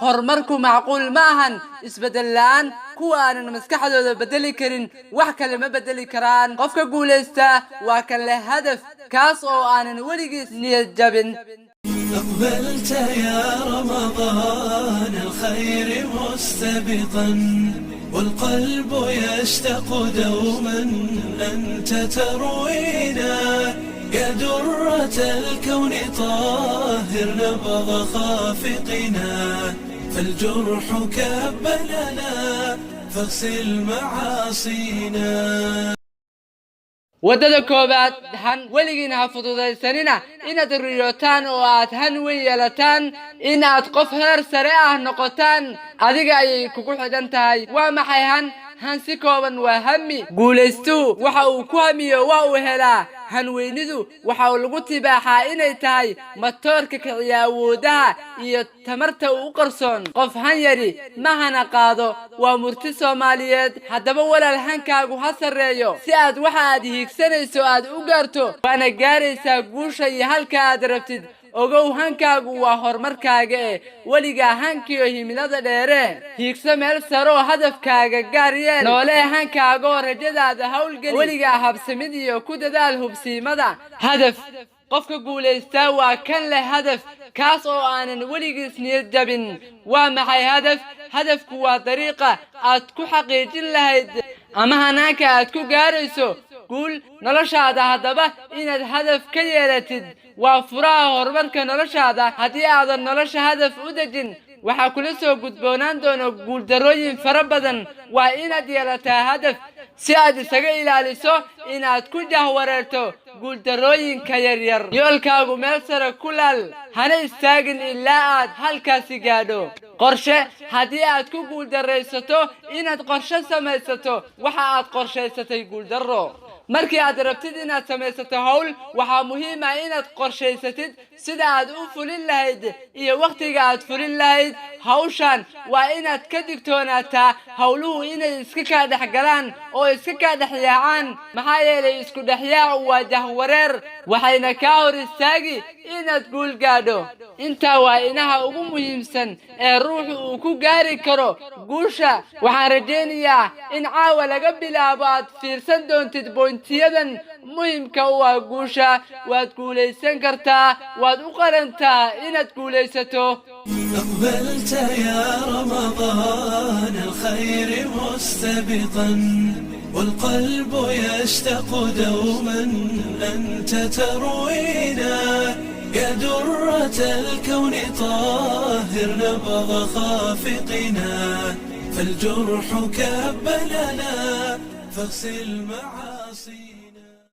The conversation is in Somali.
horumarku macquul ma ahan isbedel la'aan kuwa aanan maskaxdooda bedeli karin wax kale ma bedeli karaan qofka guuleysta waa kan leh hadaf kaas oo aanan weligiis niyad jabin أقبلت يا رمضان الخير مستبقا والقلب يشتاق دوما أنت تروينا يا درة الكون طاهر نبض خافقنا فالجرح كب لنا فاغسل معاصينا wadada koobaad han weligiin ha fududaysanina inaad riyootaan oo aad han weyn yeelataan inaad qof heer sare ah noqotaan adiga ayay kugu xidhan tahay waa maxay han si kooban waa hami guulaystu waxa uu ku hamiyo waa uu helaa hanweynidu waxa uu lagu tibaaxaa inay tahay matoorka kiciya awoodaha iyo tamarta uu qarsoon qof han yari ma hana qaado waa murti Soomaaliyeed haddaba walaal hankaagu ha sareeyo si aad waxa aad hiigsanayso aad u gaarto waana gaaraysaa guusha iyo halka aad rabtid ogow hankaagu waa horumarkaaga weliga hankiyo himilada dheere hiigso meel saro hadafkaaga gaariyeen noole hankaaga rajadaada hawlgeli weliga habsamid iyo ku dadaal hubsiimada hadaf qofka guuleysta waa kan leh hadaf kaas oo aanan weligiis niyad jabin waa maxay hadafku waa dariiqa aad ku xaqiijin lahayd ama hanaanka aad ku gaarayso guul noloshaada haddaba inaad hadaf ka yeelatid waa furaha horumarka noloshaada haddii aadan nolosha hadaf u dejin waxaa kula soo gudboonaan doona guuldarrooyin fara badan waa inaad yeelataa hadaf si aad isaga ilaaliso inaad ku jahwareerto guuldarrooyinka yaryar yoolkaagu meel sare ku laal hana istaagin ilaa aad halkaasi gaadho qorshe haddii aad ku guuldarraysato inaad qorshe samaysato waxa aad qorshaysatay guuldarro markii aad rabtid inaad samaysato hawl waxaa muhiim ah inaad qorshaysatid sida aad u fulin lahayd iyo waqtiga aad fulin lahayd hawshan waa inaad ka digtoonaataa hawluhu inay iska ka dhaxgalaan oo iska ka dhaxyaacaan maxaa yeelay isku dhaxyaac waa jahwareer waxayna ka hor istaagi inaad guul gaadho inta waa inaha ugu muhiimsan ee ruuxu uu ku gaari karo guusha waxaan rajaynayaa in caawa laga bilaabo aad fiirsan doontid boontiyadan muhiimka u ah guusha waad guulaysan kartaa waad u qarantaa inaad guulaysato أقبلت يا رمضان الخير مستبقا والقلب يشتاق دوما أنت تروينا يا درة الكون طاهر نبض خافقنا فالجرح كب لنا فاغسل معاصينا